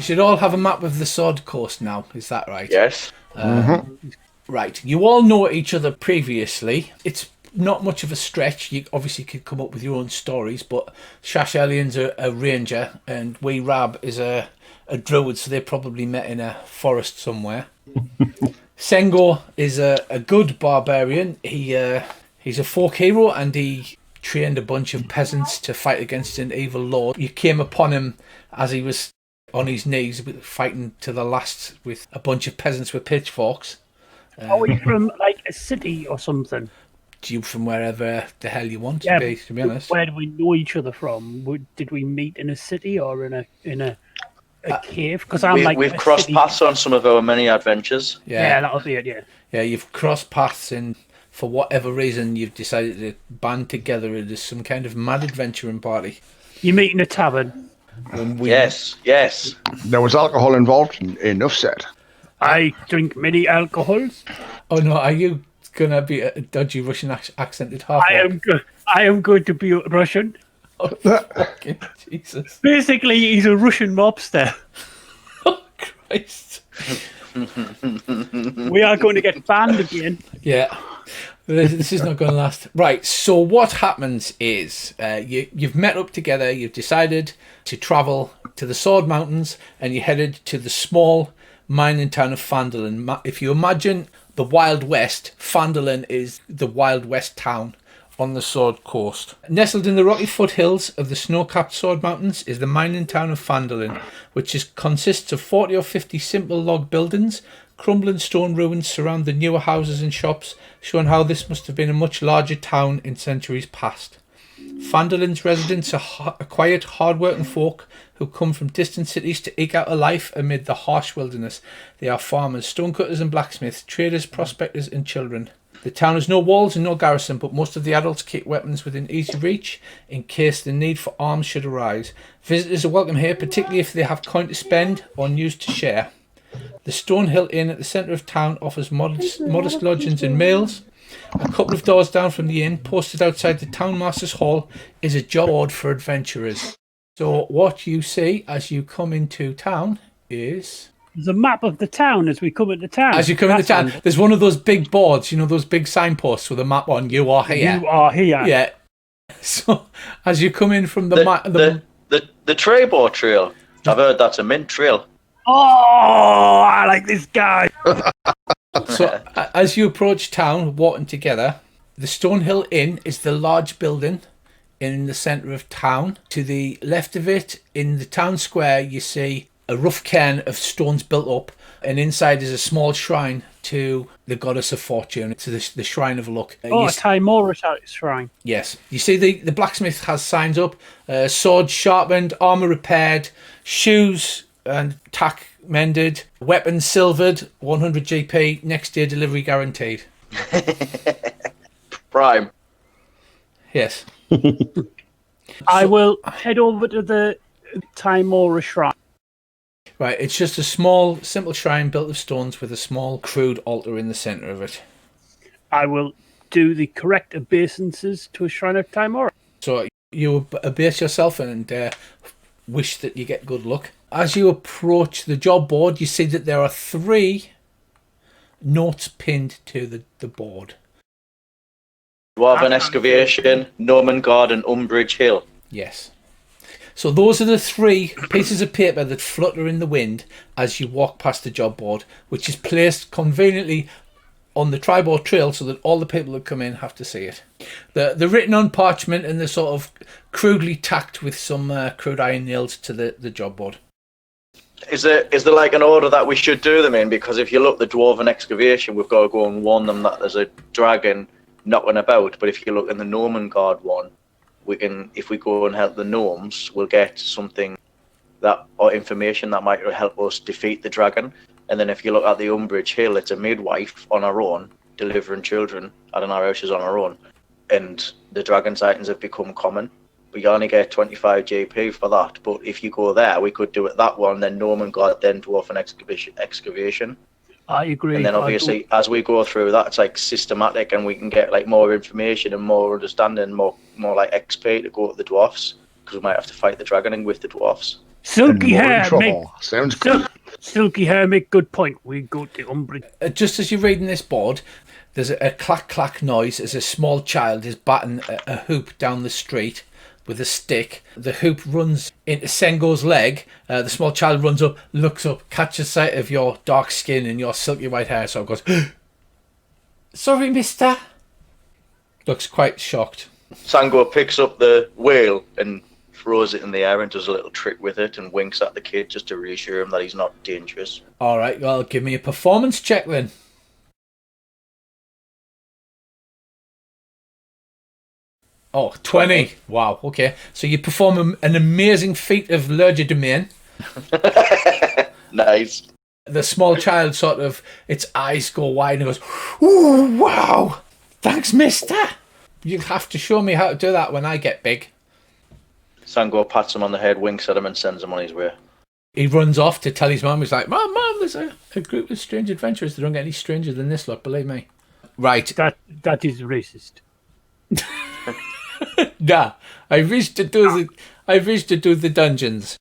You should all have a map of the Sword Coast now. Is that right? Yes. Right. You all know each other previously. It's not much of a stretch. You obviously could come up with your own stories, but Shash Alien's a ranger, and Wee Rab is a druid, so they probably met in a forest somewhere. Sengo is a good barbarian. He's a folk hero, and he trained a bunch of peasants to fight against an evil lord. You came upon him as he was on his knees, fighting to the last with a bunch of peasants with pitchforks. Are we from like a city or something? You from wherever the hell you want to be honest. Where do we know each other from? Did we meet in a city or in a cave? Because we've crossed paths on some of our many adventures. Yeah, that'll be it. Yeah, you've crossed paths, and for whatever reason, you've decided to band together as some kind of mad adventuring party. You meet in a tavern. Yes. There was alcohol involved. Enough said. I drink many alcohols. Oh no, are you gonna be a dodgy Russian accented half? I am going to be Russian. Oh, fucking Jesus! Basically, he's a Russian mobster. Oh Christ! We are going to get banned again. Yeah. This is not going to last. Right, so what happens is you've met up together, you've decided to travel to the Sword Mountains, and you headed to the small mining town of Phandolin. If you imagine the Wild West, Phandolin is the Wild West town on the Sword Coast. Nestled in the rocky foothills of the snow-capped Sword Mountains is the mining town of Phandolin, which consists of 40 or 50 simple log buildings. Crumbling stone ruins surround the newer houses and shops, showing how this must have been a much larger town in centuries past. Phandolin's residents are quiet, hard-working folk who come from distant cities to eke out a life amid the harsh wilderness. They are farmers, stonecutters and blacksmiths, traders, prospectors and children. The town has no walls and no garrison, but most of the adults keep weapons within easy reach in case the need for arms should arise. Visitors are welcome here, particularly if they have coin to spend or news to share. The Stonehill Inn at the centre of town offers modest lodgings and meals. A couple of doors down from the inn, posted outside the townmaster's hall, is a job board for adventurers. So what you see as you come into town is... There's a map of the town as we come into town. As you come into town, there's one of those big boards, you know, those big signposts with a map on. You are here. You are here. Yeah. So as you come in from the Trebor Trail, I've heard that's a mint trail. Oh, I like this guy. So as you approach town, walking together, the Stonehill Inn is the large building in the centre of town. To the left of it, in the town square, you see a rough cairn of stones built up, and inside is a small shrine to the goddess of fortune, to the shrine of luck. A Timora shrine. Yes. You see the blacksmith has signs up, swords sharpened, armour repaired, shoes and tack mended, weapons silvered, 100 GP, next day delivery guaranteed. Prime. Yes. I will head over to the Timora shrine. Right, it's just a small, simple shrine built of stones with a small, crude altar in the centre of it. I will do the correct obeisances to a shrine of Timora. So you abase yourself and wish that you get good luck. As you approach the job board, you see that there are 3 notes pinned to the board. Dwarven Excavation, Norman Guard and Umbridge Hill. Yes. So those are the 3 pieces of paper that flutter in the wind as you walk past the job board, which is placed conveniently on the Tribord Trail so that all the people that come in have to see it. They're written on parchment and they're sort of crudely tacked with some crude iron nails to the job board. Is there like an order that we should do them in? Because if you look at the Dwarven Excavation, we've got to go and warn them that there's a dragon knocking about. But if you look in the Norman Guard one, we can, if we go and help the gnomes, we'll get something that or information that might help us defeat the dragon. And then if you look at the Umbridge Hill, it's a midwife on her own, delivering children at an houses on her own. And the dragon sightings have become common. But you only get 25 GP for that. But if you go there, we could do it that one, then Norman Guard, then Dwarven Excavation. I agree. And then obviously, as we go through that, it's like systematic, and we can get like more information and more understanding, more like XP to go to the dwarfs, because we might have to fight the dragon with the dwarfs. Silky More in hair, trouble. Sounds good. silky hair, make good point. We go to Umbridge. Just as you're reading this board, there's a clack clack noise as a small child is batting a hoop down the street with a stick. The hoop runs into Sengo's leg. The small child runs up, looks up, catches sight of your dark skin and your silky white hair, so it goes, "Sorry, mister." Looks quite shocked. Sango picks up the whale and throws it in the air and does a little trick with it and winks at the kid just to reassure him that he's not dangerous. All right, well, give me a performance check then. Oh, 20. Wow, okay. So you perform an amazing feat of legerdemain. Nice. The small child sort of, its eyes go wide and goes, "Ooh, wow, thanks, mister. You'll have to show me how to do that when I get big." Sango pats him on the head, winks at him and sends him on his way. He runs off to tell his mum. He's like, Mum, there's a group of strange adventurers. They don't get any stranger than this lot, believe me. Right. That is racist. Nah, I wish to do the dungeons.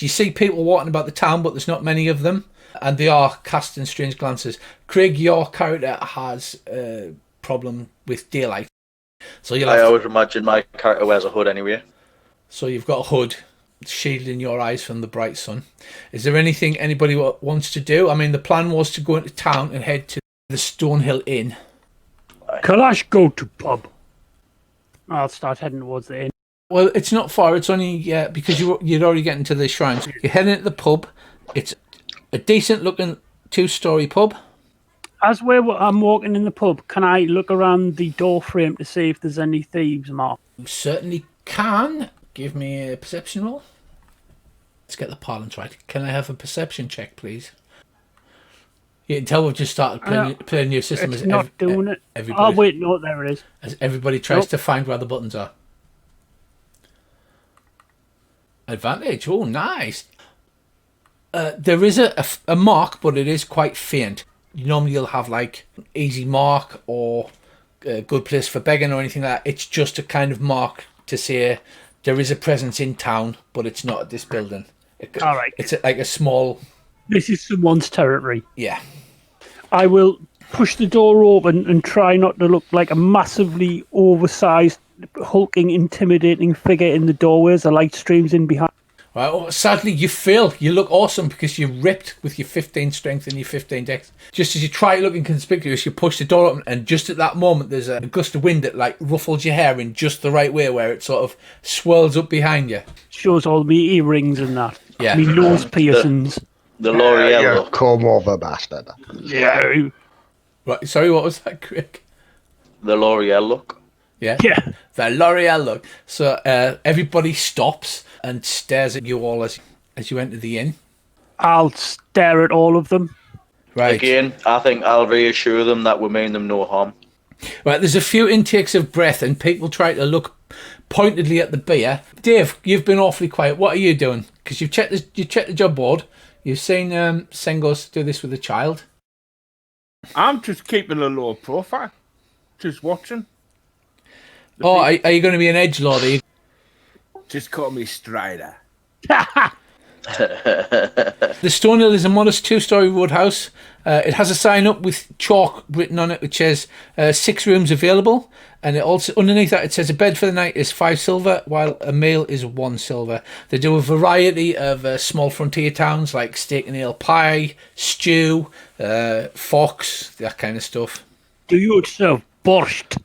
You see people walking about the town, but there's not many of them, and they are casting strange glances. Craig, your character has a problem with daylight, so I always imagine my character wears a hood anyway. So you've got a hood shielding your eyes from the bright sun. Is there anything anybody wants to do? I mean, the plan was to go into town and head to the Stonehill Inn. Kalash, go to pub. I'll start heading towards the inn. Well, it's not far. It's only because you're already getting to the shrines. You're heading to the pub. It's a decent-looking 2-story pub. As I'm walking in the pub, can I look around the door frame to see if there's any thieves marked? You certainly can. Give me a perception roll. Let's get the parlance right. Can I have a perception check, please? You can tell we've just started playing a new system. It's not doing it. Everybody, Oh, wait, no, there it is. as everybody tries to find where the buttons are. Advantage. Oh, nice. There is a mark, but it is quite faint. Normally you'll have like easy mark or a good place for begging or anything like that. It's just a kind of mark to say there is a presence in town, but it's not at this building. All right. It's like a small... This is someone's territory. Yeah. I will push the door open and try not to look like a massively oversized, hulking, intimidating figure in the doorway as the light streams in behind. Well, sadly, you fail. You look awesome because you're ripped with your 15 strength and your 15 dex. Just as you try looking conspicuous, you push the door open, and just at that moment, there's a gust of wind that like ruffles your hair in just the right way, where it sort of swirls up behind you. Shows all me earrings and that. Yeah. Me nose piercings. The L'Oreal You look. come over, bastard. Yeah. Right. Sorry, what was that, Craig? The L'Oreal look. Yeah. Yeah. The L'Oreal look. So everybody stops and stares at you all as you enter the inn. I'll stare at all of them. Right. Again, I think I'll reassure them that we mean them no harm. Right. There's a few intakes of breath, and people try to look pointedly at the beer. Dave, you've been awfully quiet. What are you doing? Because you checked the job board. You've seen Sengos do this with a child. I'm just keeping a low profile. Just watching. Are you going to be an edgelord? Are you? Just call me Strider. The Stonehill is a modest 2-story woodhouse. It has a sign up with chalk written on it which says 6 rooms available, and it also underneath that it says a bed for the night is 5 silver, while a meal is 1 silver. They do a variety of small frontier towns like steak and ale pie, stew, fox, that kind of stuff. Do you serve borscht?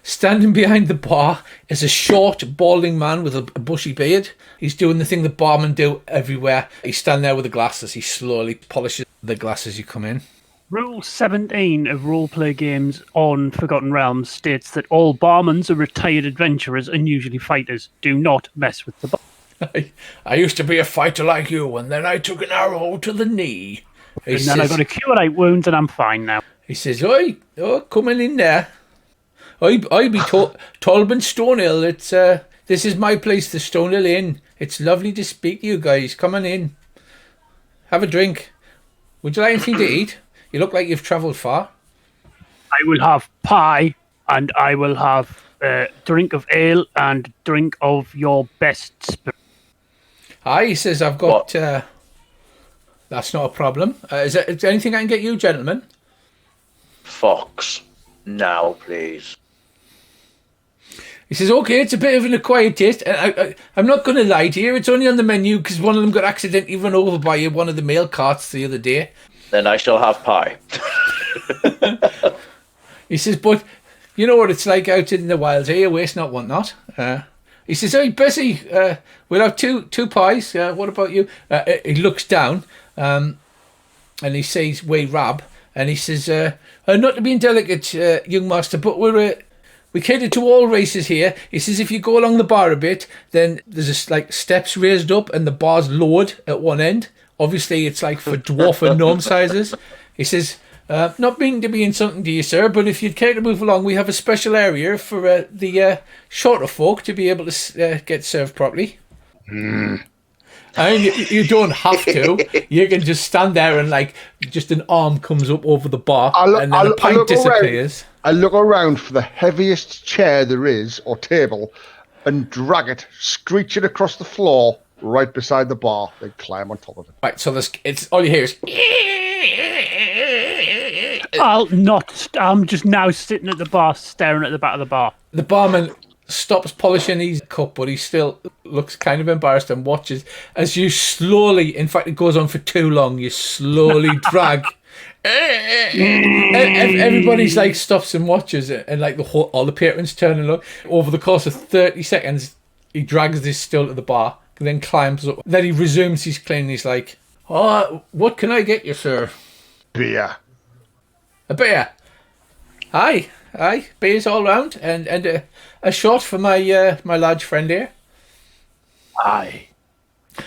Standing behind the bar is a short, balding man with a bushy beard. He's doing the thing that barmen do everywhere. He's standing there with a glass as he slowly polishes the glass as you come in. Rule 17 of roleplay games on Forgotten Realms states that all barmans are retired adventurers and usually fighters. Do not mess with the bar. I used to be a fighter like you, and then I took an arrow to the knee. And then I got a cure 8 wounds and I'm fine now. He says, "Oi, coming in there. I be Tolman Stonehill. It's this is my place, the Stonehill Inn. It's lovely to speak to you guys. Come on in. Have a drink. Would you like anything to eat? You look like you've travelled far." I will have pie and I will have drink of ale and drink of your best spirit. Hi, he says, I've got... that's not a problem. Is there anything I can get you, gentlemen? Fox. Now, please. He says, okay, it's a bit of an acquired taste. And I'm not going to lie to you. It's only on the menu because one of them got accidentally run over by one of the mail carts the other day. Then I shall have pie. He says, but you know what it's like out in the wilds here, waste not, want not. He says, hey, Bessie, we'll have two pies. What about you? He looks down and he says, we rab. And he says, not to be indelicate, young master, but we cater to all races here. He says, if you go along the bar a bit, then there's like steps raised up and the bar's lowered at one end. Obviously, it's like for dwarf and gnome sizes. He says, not meaning to be insulting to you, sir, but if you'd care to move along, we have a special area for the shorter folk to be able to get served properly. I mean, you don't have to. You can just stand there and like just an arm comes up over the bar and then a pint disappears. I look around for the heaviest chair there is or table and drag it screeching across the floor right beside the bar. Then climb on top of it. Right, so it's all you hear is. I'm just now sitting at the bar, staring at the back of the bar. The barman stops polishing his cup, but he still looks kind of embarrassed and watches as you slowly, in fact, it goes on for too long, you slowly drag. Everybody's like stops and watches it, and like all the patrons turn and look. Over the course of 30 seconds, he drags this still to the bar, and then climbs up. Then he resumes his cleaning. He's like, "Oh, what can I get you, sir?" Beer. A beer. Aye, beers all round, and a shot for my large friend here. Aye.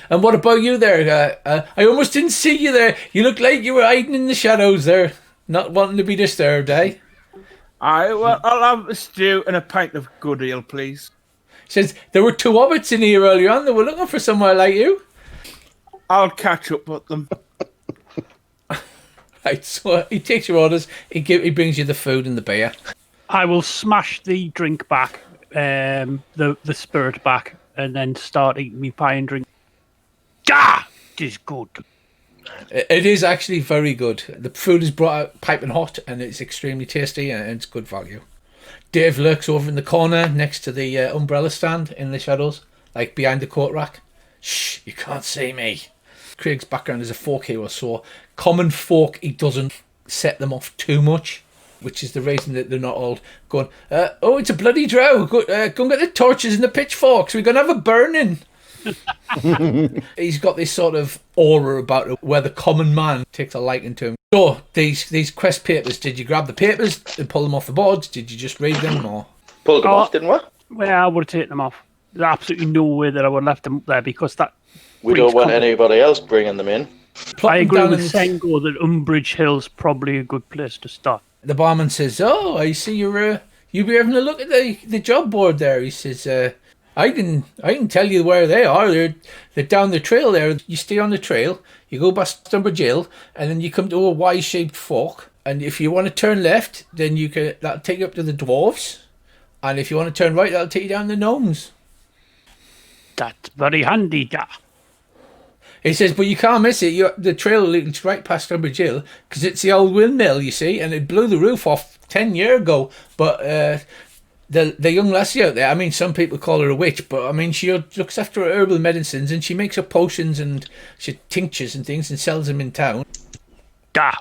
And what about you there? I almost didn't see you there. You look like you were hiding in the shadows there, not wanting to be disturbed, eh? Aye, well, I'll have a stew and a pint of good ale, please. Says there were two hobbits in here earlier on. They were looking for somewhere like you. I'll catch up with them. Right, so he takes your orders. He brings you the food and the beer. I will smash the drink back, the spirit back, and then start eating me pie and drink. Ah, it is good. It is actually very good. The food is brought out piping hot, and it's extremely tasty, and it's good value. Dave lurks over in the corner next to the umbrella stand in the shadows, like behind the coat rack. Shh, you can't see me. Craig's background is a folk hero, so common folk, he doesn't set them off too much, which is the reason that they're not all going, oh, it's a bloody drow. Go and get the torches and the pitchforks. We're going to have a burning. He's got this sort of aura about it where the common man takes a liking to him. So, these quest papers, did you grab the papers and pull them off the boards? Did you just read them? Or Pulled them off, didn't we? Well, I would have taken them off. There's absolutely no way that I would have left them up there because that... We don't want anybody else bringing them in. I agree with Sengo that Umbridge Hill's probably a good place to start. The barman says, oh, I see you'll be having a look at the job board there. He says, I can tell you where they are. They're down the trail there. You stay on the trail, you go past Umbridge Hill, and then you come to a Y-shaped fork. And if you want to turn left, then that'll take you up to the dwarves. And if you want to turn right, that'll take you down the gnomes. That's very handy, da. He says, but you can't miss it. The trail leads right past Umbridge Hill because it's the old windmill, you see, and it blew the roof off 10 years ago. But the young lassie out there, I mean, some people call her a witch, but I mean, she looks after her herbal medicines and she makes her potions and she tinctures and things and sells them in town. Da.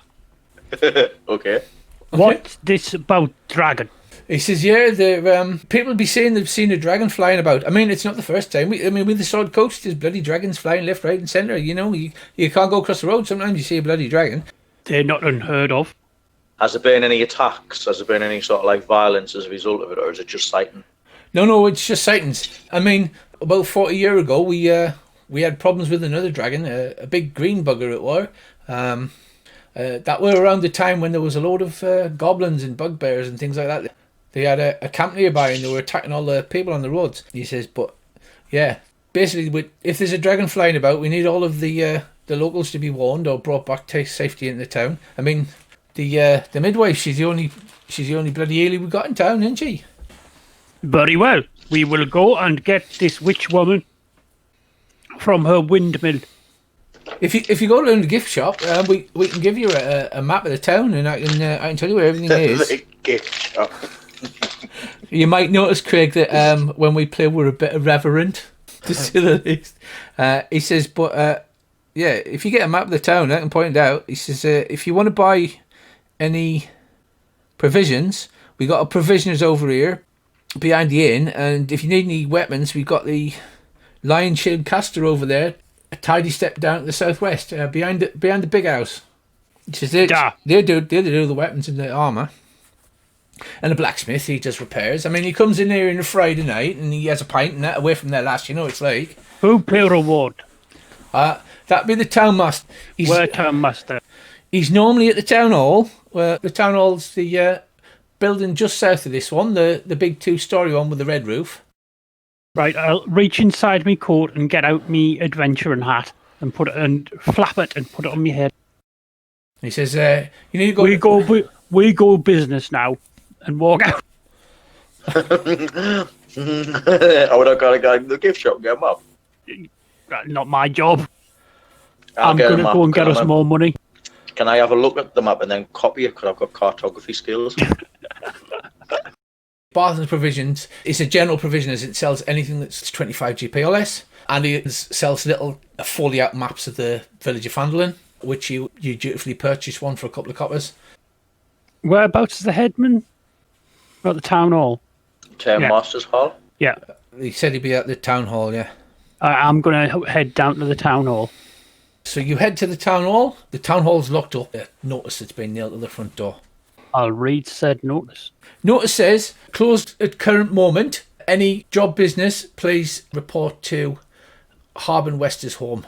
Okay. What's this about dragon? He says, yeah, people be saying they've seen a dragon flying about. I mean, it's not the first time. With the Sword Coast, there's bloody dragons flying left, right and centre. You know, you can't go across the road. Sometimes you see a bloody dragon. They're not unheard of. Has there been any attacks? Has there been any sort of like violence as a result of it, or is it just sighting? No, it's just sightings. I mean, about 40 years ago, we had problems with another dragon, a big green bugger it were. That were around the time when there was a load of goblins and bugbears and things like that. They had a camp nearby and they were attacking all the people on the roads. He says, but yeah, basically, if there's a dragon flying about, we need all of the locals to be warned or brought back to safety in the town. I mean, the midwife, she's the only bloody Ailey we got in town, isn't she? Very well. We will go and get this witch woman from her windmill. If you go to the gift shop, we can give you a map of the town, and I can tell you where everything is. The gift shop. You might notice, Craig, that when we play, we're a bit irreverent, to say the least. He says, but yeah, if you get a map of the town, I can point it out. He says, if you want to buy any provisions, we got a provisioners over here behind the inn, and if you need any weapons, we got the Lion Shield Caster over there, a tidy step down to the southwest, behind the big house. He says they do the weapons and the armour. And the blacksmith, he does repairs. I mean, he comes in here on a Friday night and he has a pint and that away from their lass, you know what it's like. Who pay reward? That'd be the town master. Where town master? He's normally at the town hall. The town hall's the building just south of this one, the big 2-story one with the red roof. Right, I'll reach inside me coat and get out me adventuring hat and flap it and put it on my head. He says, "You need to go." We go business now, and walk out. I would have got to go to the gift shop and get them up. Not my job. I'll I'm get going to them go up. and get us more money. Can I have a look at the map and then copy it? Because I've got cartography skills. Barton's Provisions is a general provisioners. It sells anything that's 25 GP or less, and it sells little folio out maps of the village of Phandolin, which you dutifully purchase one for a couple of coppers. Whereabouts is the headman? At the town hall. Town Masters Hall. Yeah. He said he'd be at the town hall, yeah. I'm going to head down to the town hall. So you head to the town hall. The town hall's locked up. Notice it's been nailed to the front door. I'll read said notice. Notice says, closed at current moment. Any job business, please report to Harbin Wester's home.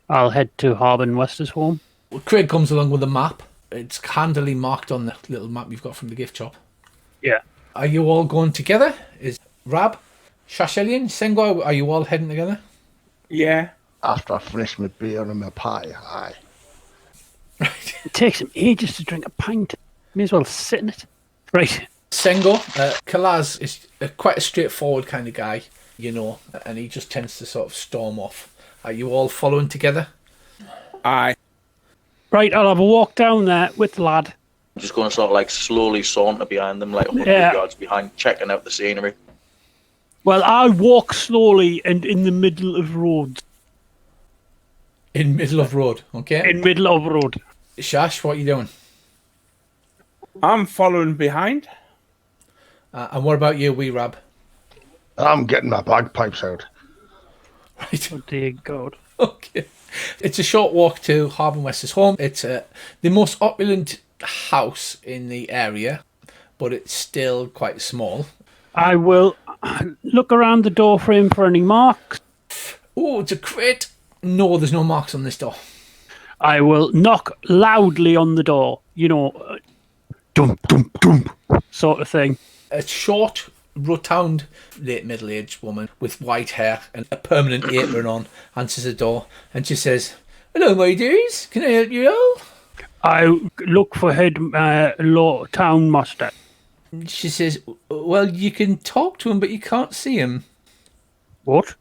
I'll head to Harbin Wester's home. Craig comes along with a map. It's handily marked on the little map you've got from the gift shop. Yeah. Are you all going together? Is Rab, Shashelian, Sengo, are you all heading together? Yeah. After I finish my beer and my pie, aye. Right. It takes him ages to drink a pint. May as well sit in it. Right. Sengo, Kalaz is quite a straightforward kind of guy, you know, and he just tends to sort of storm off. Are you all following together? Aye. Right, I'll have a walk down there with the lad. I'm just going to sort of like slowly saunter behind them, like 100 yards behind, checking out the scenery. Well, I walk slowly and in the middle of roads. In middle of road, okay? In middle of road. Shash, what are you doing? I'm following behind. And what about you, wee Rab? I'm getting my bagpipes out. Right. Oh, dear God. Okay. It's a short walk to Harbin Wester's home. It's the most opulent house in the area, but it's still quite small. I will look around the door frame for any marks. Oh, it's a crate. No, there's no marks on this door. I will knock loudly on the door. You know, dum, dum, dum, sort of thing. A short, rotund, late middle-aged woman with white hair and a permanent apron on answers the door, and she says, "Hello, my dears. Can I help you all?" I look for head town master. She says, "Well, you can talk to him, but you can't see him." What?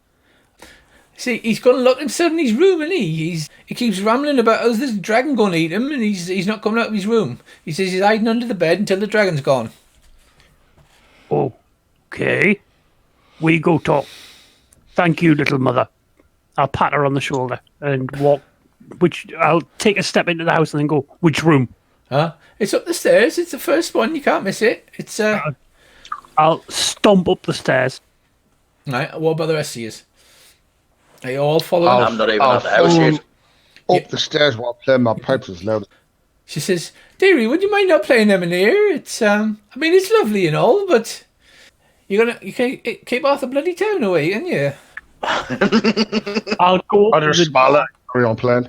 See, he's gone and locked himself in his room, and he keeps rambling about, "Oh, there's a dragon going to eat him," and he's not coming out of his room. He says he's hiding under the bed until the dragon's gone. Okay. We go talk. Thank you, little mother. I'll pat her on the shoulder and walk. I'll take a step into the house and then go, which room? Huh? It's up the stairs. It's the first one. You can't miss it. It's I'll stomp up the stairs. Right. What about the rest of you? Are you all following? I'm not even at the house yet. Up the stairs while playing my pipes as loud. She says, "Dearie, would you mind not playing them in here? It's I mean, it's lovely and all, but you can't keep half the bloody town away, can you?" I'll go. I just smile at it, carry on playing.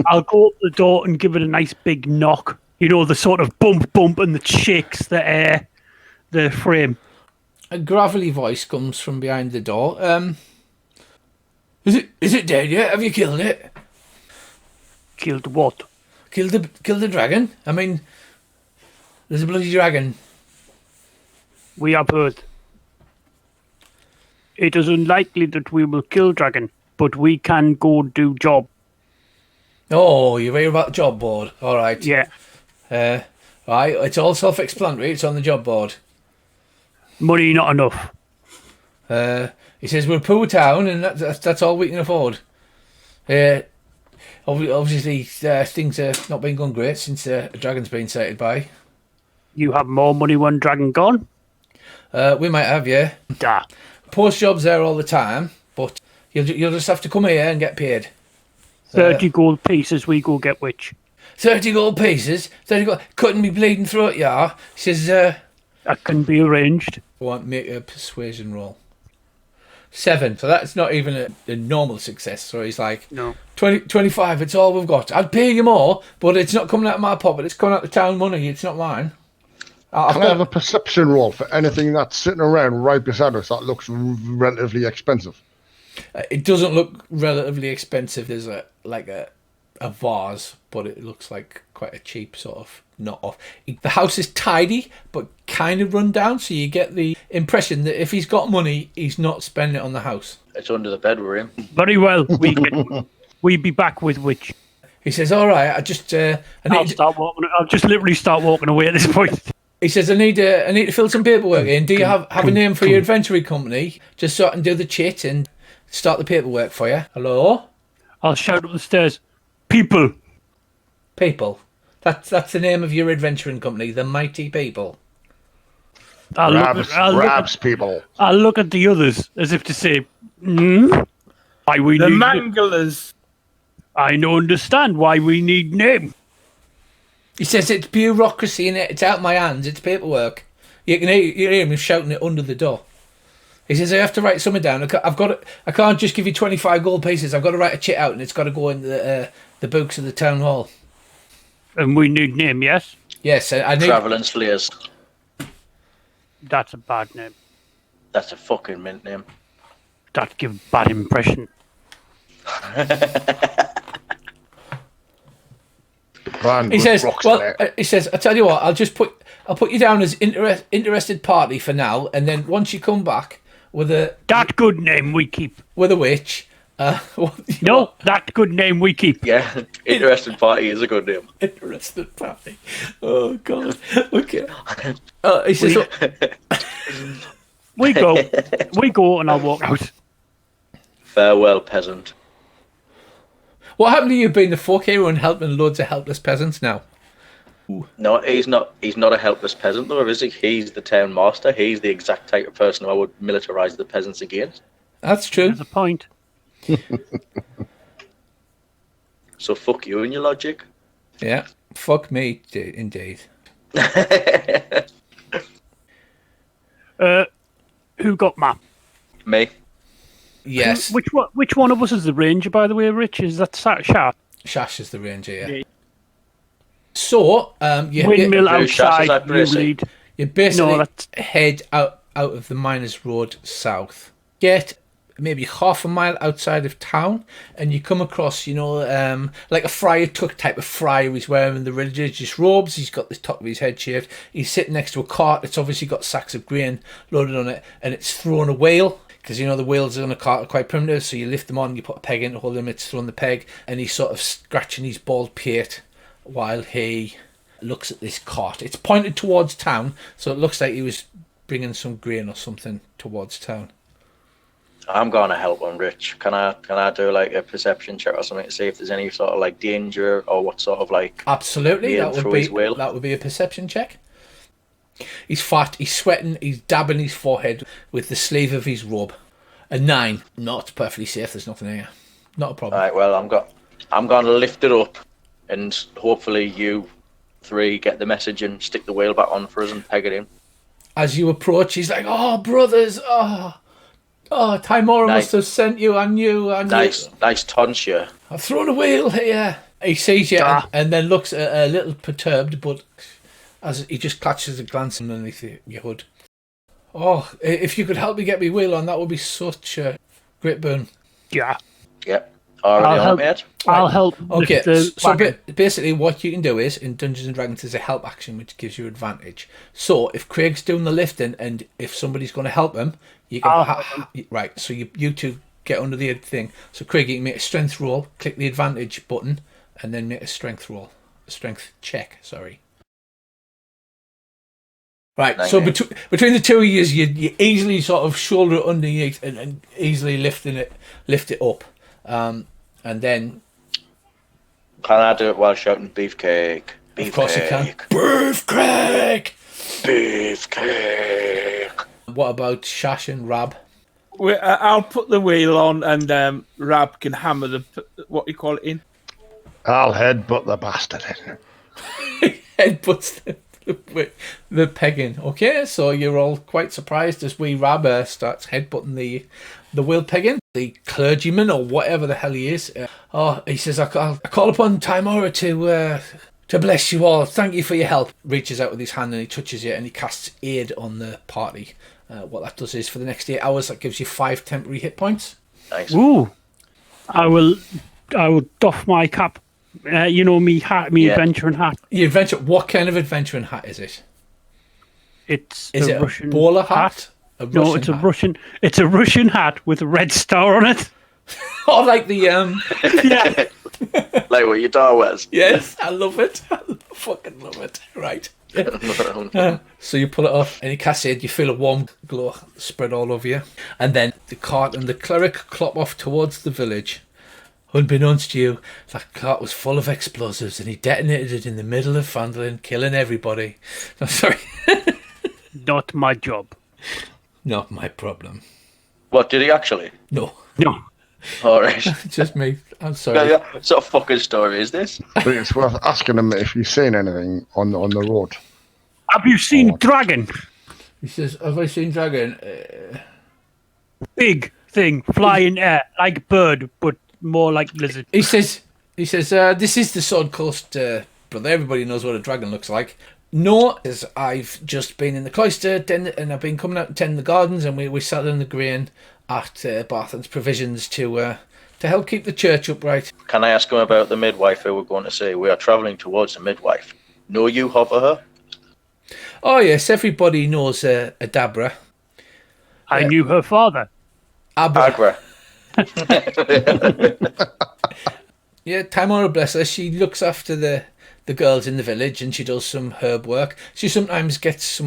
I'll go up the door and give it a nice big knock. You know, the sort of bump and the shakes the frame. A gravelly voice comes from behind the door. Is it dead yet? Have you killed it? Killed what? Killed the dragon? I mean, there's a bloody dragon. We have heard. It is unlikely that we will kill dragon, but we can go do job. Oh, you're here about the job board. All right. Yeah. Right, it's all self-explanatory. It's on the job board. Money not enough. He says we're a poor town, and that's all we can afford. Obviously, things have not been going great since a dragon's been sighted by. You have more money when dragon gone? We might have, yeah. Da. Post jobs there all the time, but you'll just have to come here and get paid. 30 gold pieces, we go get which. 30 gold pieces? 30 gold... Cutting me bleeding throat, yeah. He says, That can be arranged. want make a persuasion roll. 7, so that's not even a normal success. So he's like, No. 25, it's all we've got. I'd pay you more, but it's not coming out of my pocket. It's coming out of the town money. It's not mine. Can I have a perception roll for anything that's sitting around right beside us that looks relatively expensive? It doesn't look relatively expensive. There's a vase, but it looks like quite a cheap sort of knot-off. The house is tidy, but kind of run down, so you get the impression that if he's got money, he's not spending it on the house. It's under the bed we're in. Very well, we be back with which. He says, all right, I'll just literally start walking away at this point. He says, I need to fill some paperwork in. Do you have a name for your adventuring company? Just so I can do the chit and start the paperwork for you. Hello? I'll shout up the stairs. People. People. That's the name of your adventuring company, the Mighty People. Rabs people. I'll look at the others as if to say, why we The need Manglers. I don't understand why we need name. He says it's bureaucracy in it. It's out my hands. It's paperwork. You can hear him shouting it under the door. He says I have to write something down. I can't just give you 25 gold pieces. I've got to write a chit out, and it's got to go in the books of the town hall. And we need name, yes? Yes, I need. Travelling Slayers. That's a bad name. That's a fucking mint name. That gives bad impression. He says, I tell you what, I'll put you down as interested party for now, and then once you come back with that good name we keep with a witch. That good name we keep. Yeah, interested party is a good name. Interested party. Oh God. Okay. He says, we go, and I'll walk out. Farewell, peasant. What happened to you being the folk hero and helping loads of helpless peasants now? Ooh. No, he's not a helpless peasant though, is he? He's the town master. He's the exact type of person who I would militarize the peasants against. That's true. There's a point. So fuck you and your logic. Yeah, fuck me, indeed. Who got map? Me. Yes. Which one of us is the ranger, by the way, Rich? Is that Shash? Shash is the ranger, yeah. So, windmill outside, you lead. You basically head out of the miners' road south. Get maybe half a mile outside of town, and you come across, like a friar tuck type of friar. He's wearing the religious robes. He's got the top of his head shaved. He's sitting next to a cart that's obviously got sacks of grain loaded on it, and it's throwing a whale. Because, the wheels on a cart are quite primitive, so you lift them on, you put a peg in to hold them, it's throwing the peg, and he's sort of scratching his bald pate while he looks at this cart. It's pointed towards town, so it looks like he was bringing some grain or something towards town. I'm going to help him, Rich. Can I do like a perception check or something to see if there's any sort of like danger or what sort of like... Absolutely, that would be a perception check. He's fat, he's sweating, he's dabbing his forehead with the sleeve of his robe. A 9. Not perfectly safe, there's nothing here. Not a problem. Alright, well, I'm going to lift it up and hopefully you 3 get the message and stick the wheel back on for us and peg it in. As you approach, he's like, oh, brothers, Timora must have sent you, I knew. Nice tonsure. I've thrown a wheel here. He sees you and then looks a little perturbed, but... as he just catches a glance underneath your hood. Oh, if you could help me get me wheel on, that would be such a great boon. Yeah. Yep. Already on it, mate. I'll help. Okay, with the so wagon. basically what you can do is, in Dungeons & Dragons, there's a help action which gives you advantage. So if Craig's doing the lifting and if somebody's going to help him, you can... right, so you two get under the thing. So Craig, you can make a strength roll, click the advantage button, and then make a strength roll. A strength check, sorry. Right, so between the two of you, you easily sort of shoulder it underneath and easily lift it up. And then... Can I do it while shouting beefcake? Beefcake. Of course you can. Beefcake! Beefcake. What about Shash and Rab? I'll put the wheel on and Rab can hammer the, what you call it, in. I'll headbutt the bastard in. Headbutts the pegging. Okay, so you're all quite surprised as wee Rab starts headbutting the wheel pegging. The clergyman or whatever the hell he is. He says, I call upon Timora to bless you all. Thank you for your help. Reaches out with his hand and he touches you and he casts aid on the party. What that does is for the next 8 hours, that gives you 5 temporary hit points. Nice. Ooh, I will doff my cap. Me hat, adventuring hat. Your adventure. What kind of adventuring hat is it? It's Is a it Russian a bowler hat? A No, Russian it's a hat? Russian. It's a Russian hat with a red star on it. Oh, like the Yeah. Like what your dog wears. Yes, I love it. I fucking love it. Right. So you pull it off and you cast it. You feel a warm glow spread all over you. And then the cart and the cleric clop off towards the village. Unbeknownst to you, that cart was full of explosives and he detonated it in the middle of Phandolin, killing everybody. I'm sorry. Not my job. Not my problem. What, did he actually? No. No. Alright. Just me. I'm sorry. What sort of fucking story is this? But it's worth asking him if you've seen anything on the road. Have you seen Dragon? He says, have I seen Dragon? Big thing, fly in air, like bird, but more like lizard. He says, this is the Sword Coast, brother. Everybody knows what a dragon looks like. No, as I've just been in the cloister and I've been coming out and tending the gardens, and we sat in the grain at Barthen's Provisions to help keep the church upright. Can I ask him about the midwife who we're going to see? We are travelling towards the midwife. Know you hover her? Oh yes, everybody knows Adabra. I knew her father. Agra. Yeah, Timora, bless her, she looks after the girls in the village and she does some herb work. She sometimes gets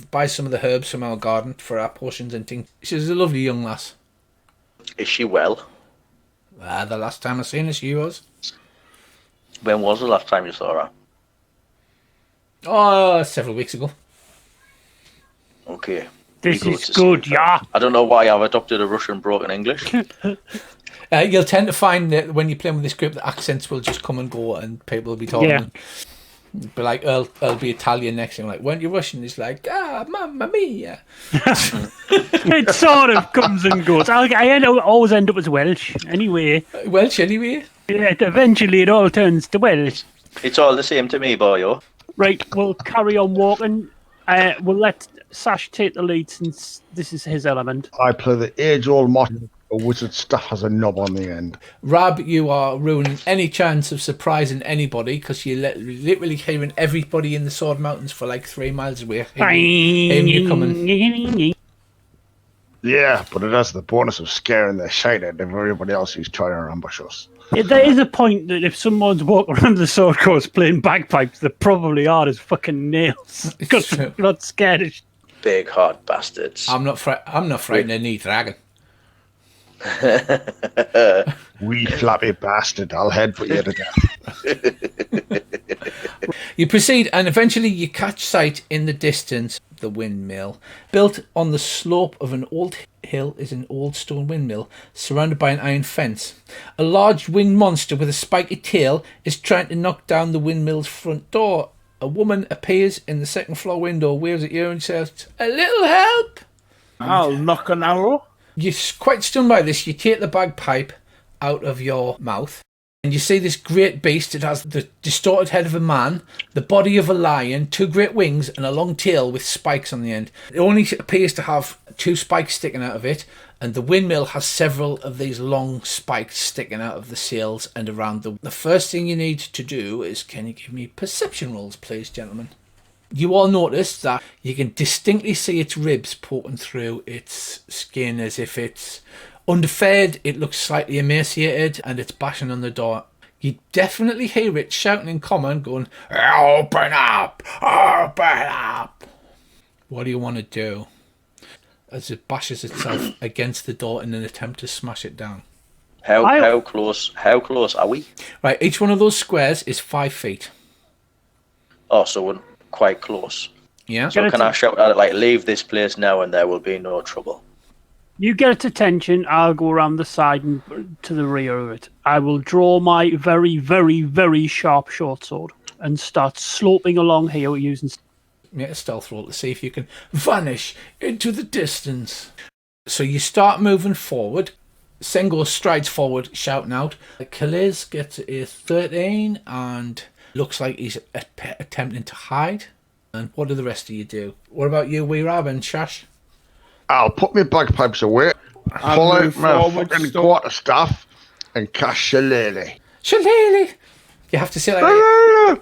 buys some of the herbs from our garden for our potions and things. She's a lovely young lass. Is she well? The last time I seen her, she was. When was the last time you saw her? Oh, several weeks ago. Okay. This We go is to good, see her. yeah. I don't know why I've adopted a Russian broken English. You'll tend to find that when you're playing with this group, the accents will just come and go, and people will be talking. Yeah. But like, I'll be Italian next, and like, weren't you Russian? It's like, mamma mia. It sort of comes and goes. Always end up as Welsh, anyway. Welsh, anyway. Yeah, eventually it all turns to Welsh. It's all the same to me, boyo. Right, we'll carry on walking. We'll let Sash take the lead since this is his element. I play the age-old motto: a wizard staff has a knob on the end. Rab, you are ruining any chance of surprising anybody because you're literally hearing everybody in the Sword Mountains for like 3 miles away. Hearing you coming. Yeah, but it has the bonus of scaring the shite out of everybody else who's trying to ambush us. There is a point that if someone's walking around the Sword Coast playing bagpipes, they probably are as fucking nails. Because they're not scared of Big hard bastards. I'm not frightened of any dragon. Wee flappy bastard, I'll headbutt you to death. You proceed and eventually you catch sight in the distance the windmill. Built on the slope of an old hill is an old stone windmill surrounded by an iron fence. A large winged monster with a spiky tail is trying to knock down the windmill's front door. A woman appears in the second floor window, waves at you and says, "A little help!" I'll knock an arrow. You're quite stunned by this. You take the bagpipe out of your mouth and you see this great beast. It has the distorted head of a man, the body of a lion, 2 great wings and a long tail with spikes on the end. It only appears to have 2 spikes sticking out of it, and the windmill has several of these long spikes sticking out of the sails and around the first thing you need to do is, can you give me perception rolls, please, gentlemen? You all notice that you can distinctly see its ribs poking through its skin as if it's underfed, it looks slightly emaciated, and it's bashing on the door. You definitely hear it shouting in common, going, "Open up! Open up!" What do you want to do? As it bashes itself against the door in an attempt to smash it down. How close are we? Right, each one of those squares is 5 feet. Oh, so we're quite close. Yeah. So can I shout at it like, leave this place now and there will be no trouble? You get its attention, I'll go around the side and to the rear of it. I will draw my very, very, very sharp short sword and start sloping along here using... Make a stealth roll to see if you can vanish into the distance. So you start moving forward. Sengo strides forward, shouting out. Calais gets a 13 and looks like he's attempting to hide. And what do the rest of you do? What about you, Weerab and Shash? I'll put my bagpipes away, pull out my fucking quarterstaff, and cast Shillelagh. Shillelagh! You have to say like that.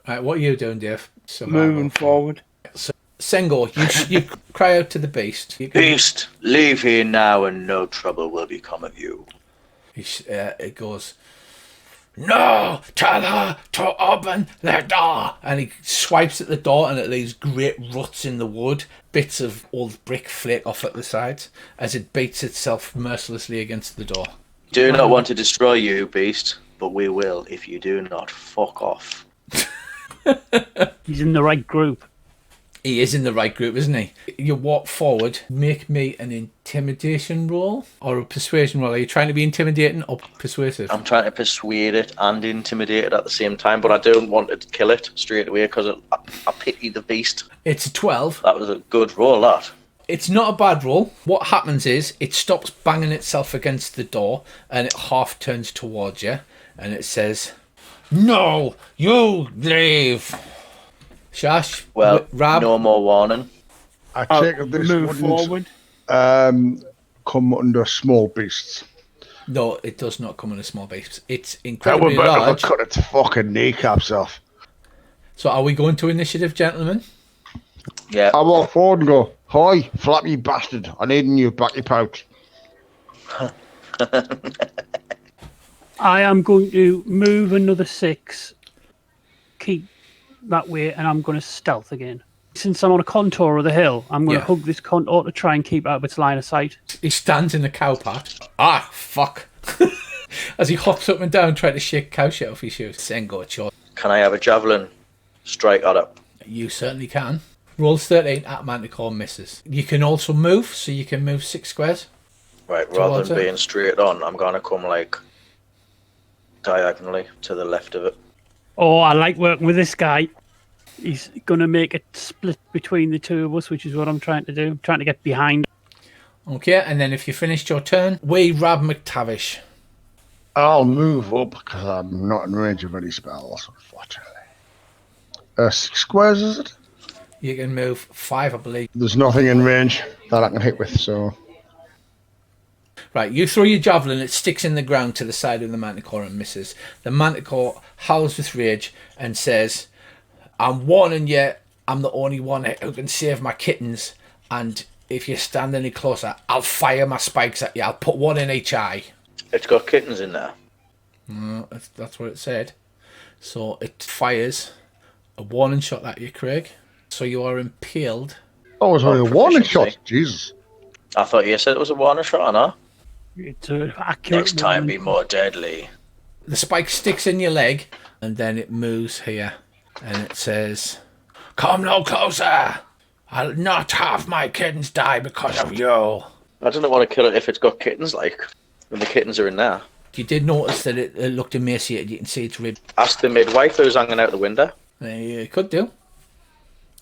Right, what are you doing, Dave? Moving forward. So, Sengo, you cry out to the beast. Beast, leave here now and no trouble will become of you. It goes, "No, tell her to open the door." And he swipes at the door and it leaves great ruts in the wood. Bits of old brick flake off at the sides as it beats itself mercilessly against the door. Do not want to destroy you, beast, but we will if you do not. Fuck off. He's in the right group. He is in the right group, isn't he? You walk forward, make me an intimidation roll or a persuasion roll. Are you trying to be intimidating or persuasive? I'm trying to persuade it and intimidate it at the same time, but I don't want to kill it straight away because I pity the beast. It's a 12. That was a good roll, that. It's not a bad roll. What happens is it stops banging itself against the door and it half turns towards you and it says, "No, you leave." Shash, Well, Rab. no more warning. I take it this Move wouldn't forward. come under small beasts. No, it does not come in a small base. It's That incredibly would better large. cut its fucking kneecaps off. So are we going to initiative, gentlemen? Yeah. I walk forward and go, "Hi, flappy bastard, I need a new backy pouch." I am going to move another 6, keep that way, and I'm going to stealth again. Since I'm on a contour of the hill, I'm going to hug this contour to try and keep out of its line of sight. He stands in the cow patch. Ah, fuck. As he hops up and down trying to shake cow shit off his shoes. Sengo, it's yours. Can I have a javelin strike at it? You certainly can. Rolls 13 at Manticore, misses. You can also move, so you can move 6 squares. Right, rather Towards than it? being straight on, I'm going to come like diagonally to the left of it. Oh, I like working with this guy. He's going to make it split between the two of us, which is what I'm trying to do. I'm trying to get behind. Okay, and then if you finished your turn, Rab McTavish. I'll move up because I'm not in range of any spells, unfortunately. 6 squares, is it? You can move 5, I believe. There's nothing in range that I can hit with, so... Right, you throw your javelin, it sticks in the ground to the side of the Manticore and misses. The Manticore howls with rage and says, "I'm warning you, I'm the only one who can save my kittens, and if you stand any closer, I'll fire my spikes at you. I'll put one in each eye." It's got kittens in there. No, that's what it said. So it fires a warning shot at you, Craig. So you are impaled. Oh, it was only a warning shot. proficiency. Jesus. I thought you said it was a warning shot, no? It's accurate. Next time be warning. more deadly. The spike sticks in your leg, and then it moves here, and it says, "Come no closer. I'll not have my kittens die because of you." I don't want to kill it if it's got kittens, like, when the kittens are in there. You did notice that it looked emaciated. You can see its ribs. Ask the midwife who's hanging out the window. You could do.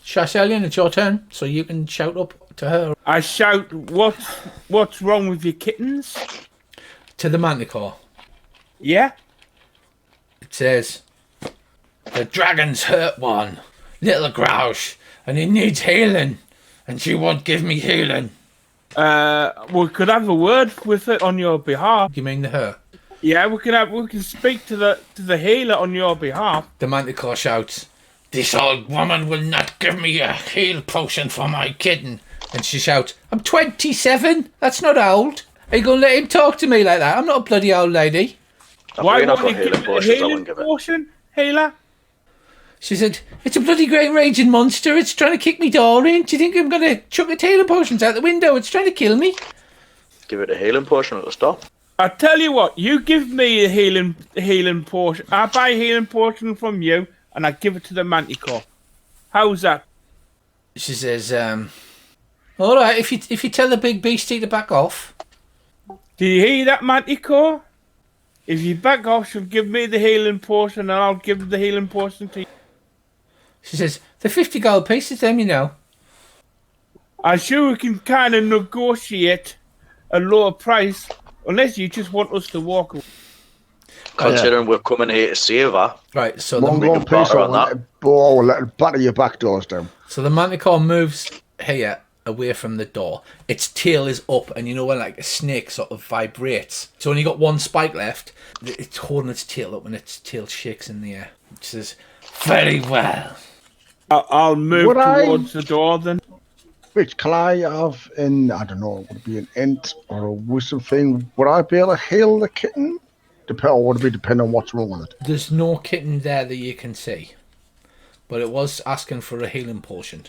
Shashelian, it's your turn, so you can shout up to her. I shout, what's wrong with your kittens? To the Manticore. Yeah? It says, "The dragon's hurt one, little grouch, and he needs healing, and she won't give me healing." We could have a word with it on your behalf. You mean her? Yeah, we can speak to the healer on your behalf. The manticore shouts, "This old woman will not give me a heal potion for my kitten." And she shouts, "I'm 27. That's not old. Are you going to let him talk to me like that? I'm not a bloody old lady." Why not won't you got give me a healing potion, healer? She said, "It's a bloody great raging monster. It's trying to kick me door in. Do you think I'm going to chuck the healing potions out the window? It's trying to kill me." Give it a healing potion, it'll stop. I tell you what, you give me a healing potion. I buy a healing potion from you, and I give it to the manticore. How's that? She says, "All right, if you tell the big beastie to back off." Do you hear that, manticore? If you back off, she'll give me the healing potion, and I'll give the healing potion to you. She says, "The 50 gold pieces, them, you know." I'm sure we can kind of negotiate a lower price, unless you just want us to walk away. Considering we're coming here to save her. Right, so One the, gold can piece barter or on that. let it batter your back doors down. so the manticore moves here away from the door. Its tail is up, and you know when like a snake sort of vibrates. It's only got one spike left. It's holding its tail up, and its tail shakes in the air. It says, "Very well." I'll move Would I- towards the door then. Which can I have in, I don't know, would it be an int or a wisdom thing? Would I be able to heal the kitten? Or would it be depending on what's wrong with it? There's no kitten there that you can see, but it was asking for a healing potion,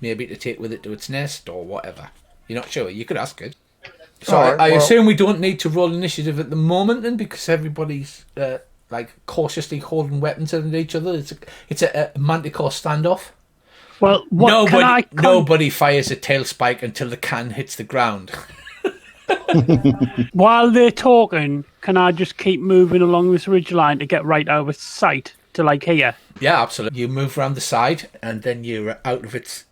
maybe to take with it to its nest or whatever. You're not sure. You could ask it. So Alright, I well- assume we don't need to roll initiative at the moment, then, because everybody's like cautiously holding weapons at each other. It's a manticore standoff. Well, what can I... Nobody fires a tail spike until the can hits the ground. While they're talking, can I just keep moving along this ridge line to get right out of its sight to like here? Yeah, absolutely. You move around the side, and then you're out of its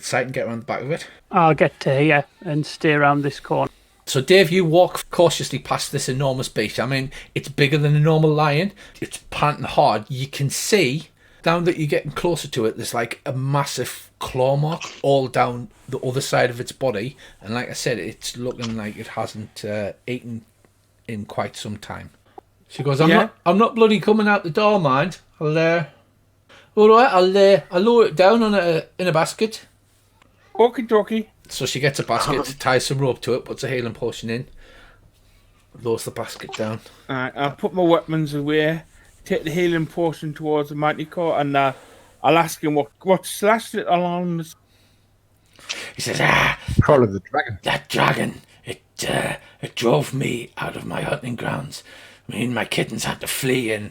sight and get around the back of it. I'll get to here and stay around this corner. So, Dave, you walk cautiously past this enormous beast. I mean, it's bigger than a normal lion. It's panting hard. You can see, down that you're getting closer to it, there's like a massive claw mark all down the other side of its body. And like I said, it's looking like it hasn't eaten in quite some time. She goes, I'm not bloody coming out the door, mind. All right, I'll lower it down in a basket. Okie dokie. So she gets a basket, ties some rope to it, puts a healing potion in, lowers the basket down. Alright, I'll put my weapons away, take the healing potion towards the manticore, and I'll ask him what slashed it along the... He says, Probably the dragon. that dragon, it drove me out of my hunting grounds. Me and my kittens had to flee, and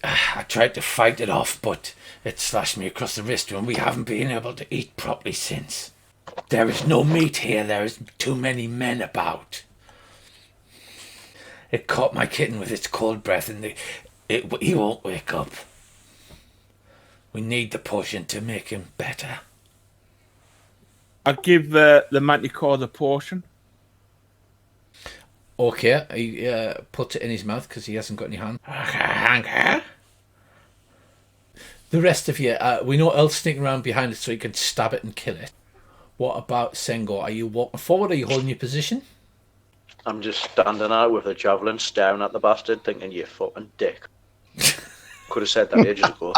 I tried to fight it off, but it slashed me across the wrist, and we haven't been able to eat properly since. There is no meat here. There is too many men about. It caught my kitten with its cold breath, and he won't wake up. We need the potion to make him better. I'll give the manticore the potion. Okay, he puts it in his mouth because he hasn't got any hand. The rest of you, we know Earl's sneaking around behind it so he can stab it and kill it. What about Sengo? Are you walking forward? Are you holding your position? I'm just standing out with a javelin staring at the bastard thinking, you fucking dick. Could have said that ages ago.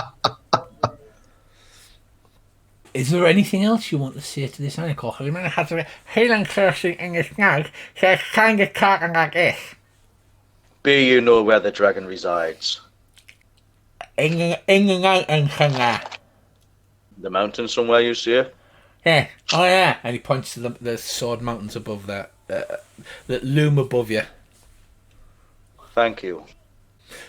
Is there anything else you want to say to this animal? You might have to healing cursing in your snag, so it's kind of talking like this. Be you know where the dragon resides. In the mountain somewhere. The mountain somewhere, you see it? Yeah. Oh yeah. And he points to the sword mountains above that loom above you. Thank you.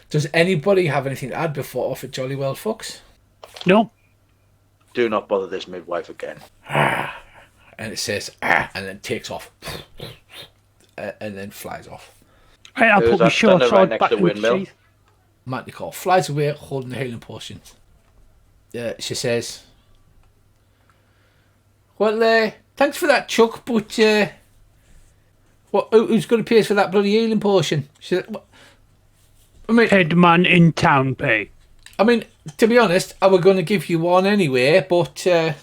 Does anybody have anything to add before off at Jolly Well, folks? No. Do not bother this midwife again. And it says, and then takes off. And then flies off. Right, I'll Who's put my that short standing right sword next back to in the its windmill? sheath. Manticore flies away holding the healing potion. She says, well, thanks for that, Chuck, but who's going to pay us for that bloody healing potion? She said, I mean, Headman in town pay. I mean, to be honest, I were going to give you one anyway, but I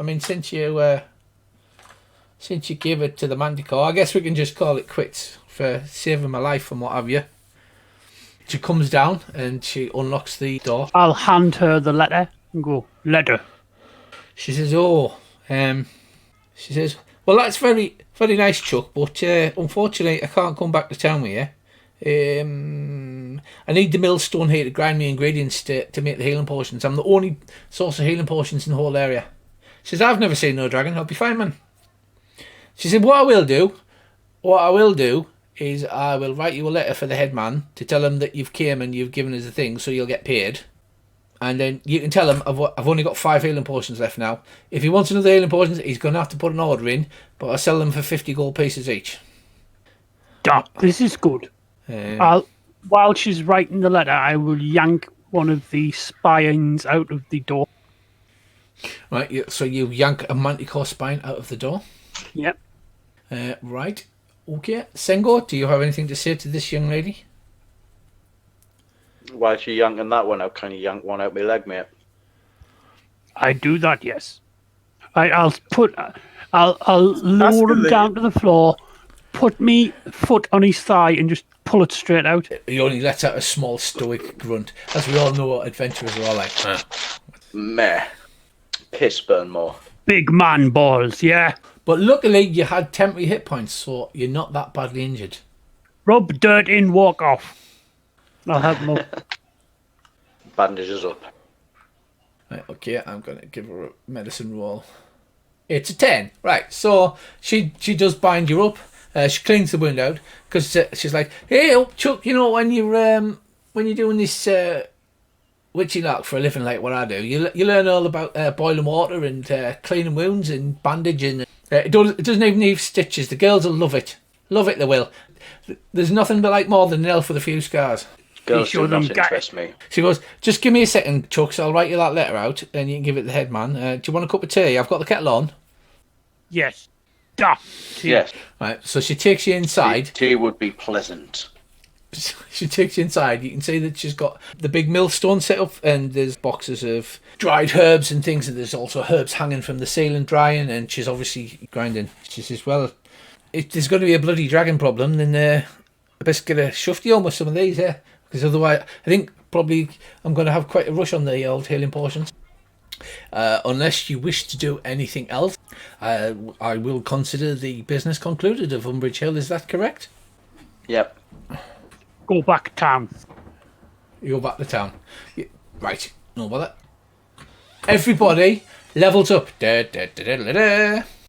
mean, since you since you gave it to the Manticore, I guess we can just call it quits for saving my life and what have you. She comes down and she unlocks the door. I'll hand her the letter and go, letter. She says, she says, well, that's very, very nice, Chuck, but unfortunately I can't come back to town with you. I need the millstone here to grind me ingredients to make the healing potions. I'm the only source of healing potions in the whole area. She says, I've never seen no dragon. I'll be fine, man. She said, what I will do is I will write you a letter for the headman to tell him that you've came and you've given us a thing so you'll get paid. And then you can tell him I've only got 5 healing potions left now. If he wants another healing potions, he's going to have to put an order in, but I'll sell them for 50 gold pieces each. This is good. While she's writing the letter, I will yank one of the spines out of the door. Right, so you yank a manticore spine out of the door. Yep. Right. Okay. Sengo, do you have anything to say to this young lady? While she yanking that one out, can you yank one out my leg, mate? I do that, yes. I'll lower him down to the floor, put me foot on his thigh, and just pull it straight out. He only lets out a small stoic grunt, as we all know what adventurers are all like. Meh. Piss burn more. Big man balls, yeah. But luckily, you had temporary hit points, so you're not that badly injured. Rub dirt in, walk off. I'll help him up. Bandages up. Right, okay, I'm going to give her a medicine roll. It's a 10. Right, so she does bind you up. She cleans the wound out because she's like, hey, Chuck, you know, when you're doing this witchy lark for a living like what I do, you learn all about boiling water and cleaning wounds and bandaging. It doesn't even need stitches. The girls will love it. Love it, they will. There's nothing but like more than an elf with a few scars. Girls do not interest me. She goes, just give me a second, Chuck, so I'll write you that letter out and you can give it to the head man. Do you want a cup of tea? I've got the kettle on. Yes. Duh. Yes. Right, so she takes you inside. Tea would be pleasant. She takes you inside. You can see that she's got the big millstone set up and there's boxes of dried herbs and things, and there's also herbs hanging from the ceiling drying, and she's obviously grinding. She says, well, if there's going to be a bloody dragon problem, then I best get a shufty on with some of these, because otherwise I think probably I'm going to have quite a rush on the old healing potions. Unless you wish to do anything else, I will consider the business concluded of Umbridge Hill. Is that correct? Yep. Go back town. You go back to town. Right, no bother. Everybody levels up. Da, da, da, da, da, da.